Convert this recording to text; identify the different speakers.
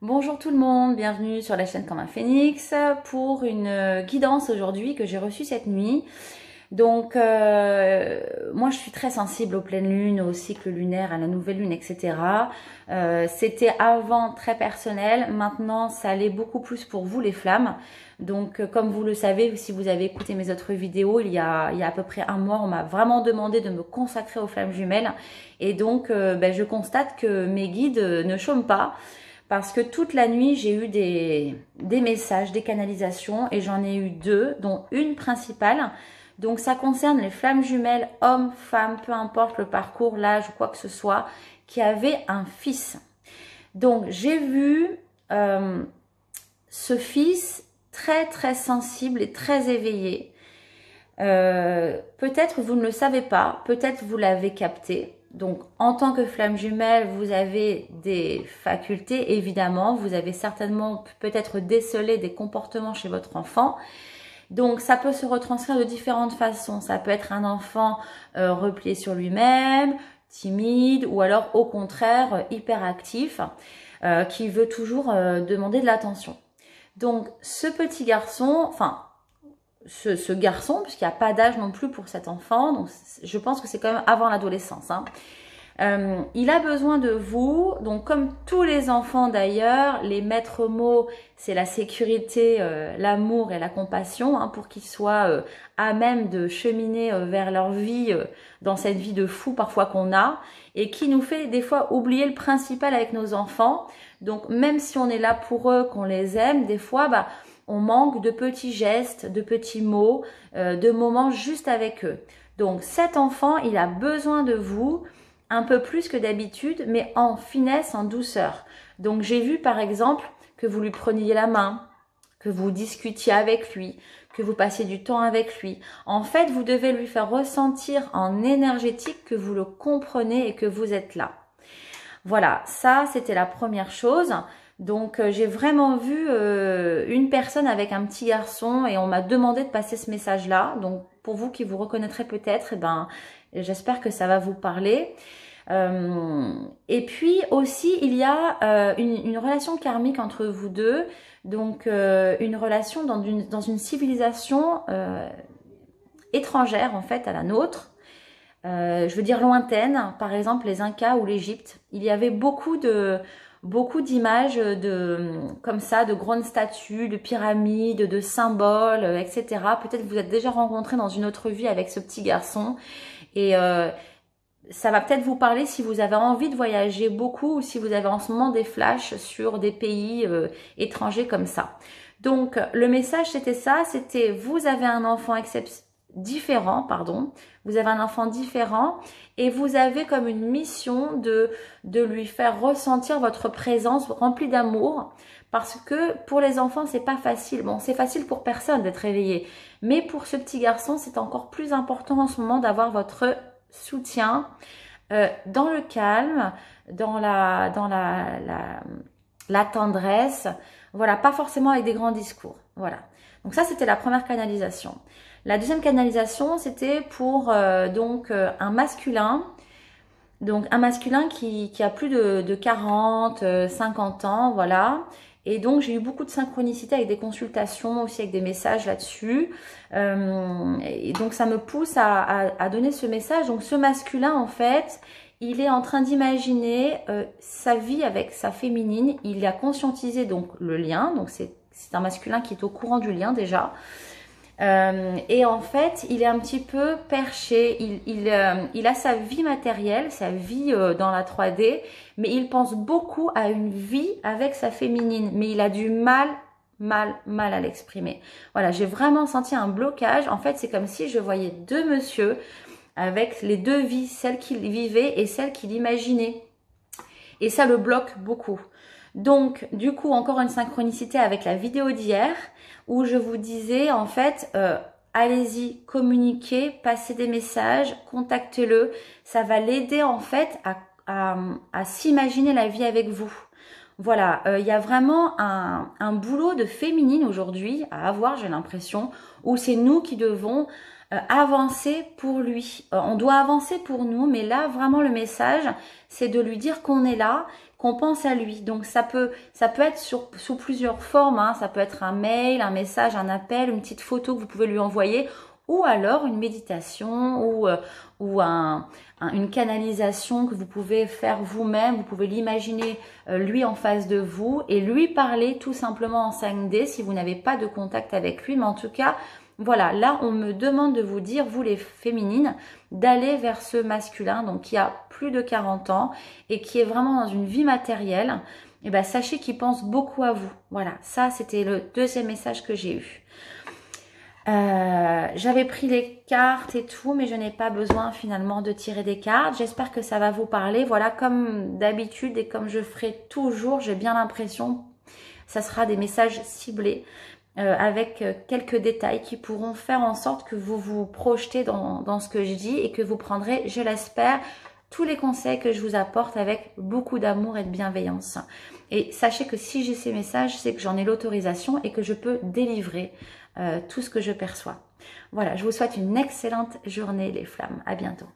Speaker 1: Bonjour tout le monde, bienvenue sur la chaîne Comme un Phénix pour une guidance aujourd'hui que j'ai reçue cette nuit. Donc moi je suis très sensible aux pleines lunes, au cycle lunaire, à la nouvelle lune, etc. C'était avant très personnel, maintenant ça l'est beaucoup plus pour vous les flammes. Donc comme vous le savez, si vous avez écouté mes autres vidéos, il y a à peu près un mois, on m'a vraiment demandé de me consacrer aux flammes jumelles. Et donc je constate que mes guides ne chôment pas. Parce que toute la nuit, j'ai eu des messages, des canalisations, et j'en ai eu deux, dont une principale. Donc ça concerne les flammes jumelles, hommes, femmes, peu importe le parcours, l'âge ou quoi que ce soit, qui avaient un fils. Donc j'ai vu ce fils très très sensible et très éveillé. Peut-être vous ne le savez pas, peut-être vous l'avez capté. Donc, en tant que flamme jumelle, vous avez des facultés, évidemment. Vous avez certainement peut-être décelé des comportements chez votre enfant. Donc, ça peut se retranscrire de différentes façons. Ça peut être un enfant replié sur lui-même, timide, ou alors au contraire hyperactif, qui veut toujours demander de l'attention. Donc, ce petit garçon, enfin, ce garçon, puisqu'il n'y a pas d'âge non plus pour cet enfant, donc je pense que c'est quand même avant l'adolescence. Il a besoin de vous, donc comme tous les enfants d'ailleurs, les maîtres mots, c'est la sécurité, l'amour et la compassion, pour qu'ils soient à même de cheminer vers leur vie, dans cette vie de fou parfois qu'on a, et qui nous fait des fois oublier le principal avec nos enfants. Donc même si on est là pour eux, qu'on les aime, des fois, on manque de petits gestes, de petits mots, de moments juste avec eux. Donc cet enfant, il a besoin de vous un peu plus que d'habitude, mais en finesse, en douceur. Donc j'ai vu par exemple que vous lui preniez la main, que vous discutiez avec lui, que vous passiez du temps avec lui. En fait, vous devez lui faire ressentir en énergétique que vous le comprenez et que vous êtes là. Voilà, ça c'était la première chose. Donc j'ai vraiment vu une personne avec un petit garçon et on m'a demandé de passer ce message-là. Donc pour vous qui vous reconnaîtrez peut-être, j'espère que ça va vous parler. Et puis aussi il y a une relation karmique entre vous deux. Donc une relation dans une civilisation étrangère en fait à la nôtre. Je veux dire lointaine, par exemple les Incas ou l'Égypte. Il y avait beaucoup d'images comme ça, de grandes statues, de pyramides, de symboles, etc. Peut-être que vous êtes déjà rencontré dans une autre vie avec ce petit garçon. Et ça va peut-être vous parler si vous avez envie de voyager beaucoup ou si vous avez en ce moment des flashs sur des pays étrangers comme ça. Donc le message c'était ça, c'était vous avez un enfant différent, vous avez un enfant différent et vous avez comme une mission de lui faire ressentir votre présence remplie d'amour parce que pour les enfants c'est pas facile. Bon, c'est facile pour personne d'être réveillé, mais pour ce petit garçon c'est encore plus important en ce moment d'avoir votre soutien dans le calme, dans la tendresse, voilà, pas forcément avec des grands discours, voilà. Donc ça c'était la première canalisation. La deuxième canalisation, c'était pour un masculin. Donc un masculin qui a plus de 40, 50 ans, voilà. Et donc j'ai eu beaucoup de synchronicité avec des consultations, aussi avec des messages là-dessus. Et donc ça me pousse à donner ce message. Donc ce masculin, en fait, il est en train d'imaginer sa vie avec sa féminine. Il a conscientisé donc le lien. Donc c'est un masculin qui est au courant du lien déjà. Et en fait, il est un petit peu perché, il a sa vie matérielle, sa vie dans la 3D, mais il pense beaucoup à une vie avec sa féminine, mais il a du mal à l'exprimer. Voilà, j'ai vraiment senti un blocage. En fait, c'est comme si je voyais deux messieurs avec les deux vies, celle qu'il vivait et celle qu'il imaginait. Et ça le bloque beaucoup. Donc, du coup, encore une synchronicité avec la vidéo d'hier où je vous disais, en fait, allez-y, communiquez, passez des messages, contactez-le. Ça va l'aider, en fait, à s'imaginer la vie avec vous. Voilà, il y a vraiment un boulot de féminine aujourd'hui à avoir, j'ai l'impression, où c'est nous qui devons avancer pour lui. On doit avancer pour nous, mais là, vraiment, le message, c'est de lui dire qu'on est là, qu'on pense à lui. Donc ça peut être sous plusieurs formes, hein. Ça peut être un mail, un message, un appel, une petite photo que vous pouvez lui envoyer, ou alors une méditation ou une canalisation que vous pouvez faire vous-même. Vous pouvez l'imaginer lui en face de vous et lui parler tout simplement en 5D si vous n'avez pas de contact avec lui. Mais en tout cas, voilà, là on me demande de vous dire, vous les féminines, d'aller vers ce masculin, donc qui a plus de 40 ans et qui est vraiment dans une vie matérielle. Et ben sachez qu'il pense beaucoup à vous. Voilà, ça c'était le deuxième message que j'ai eu. J'avais pris les cartes et tout, mais je n'ai pas besoin finalement de tirer des cartes. J'espère que ça va vous parler. Voilà, comme d'habitude et comme je ferai toujours, j'ai bien l'impression, ça sera des messages ciblés avec quelques détails qui pourront faire en sorte que vous vous projetez dans ce que je dis et que vous prendrez, je l'espère, tous les conseils que je vous apporte avec beaucoup d'amour et de bienveillance. Et sachez que si j'ai ces messages, c'est que j'en ai l'autorisation et que je peux délivrer tout ce que je perçois. Voilà, je vous souhaite une excellente journée les flammes. À bientôt.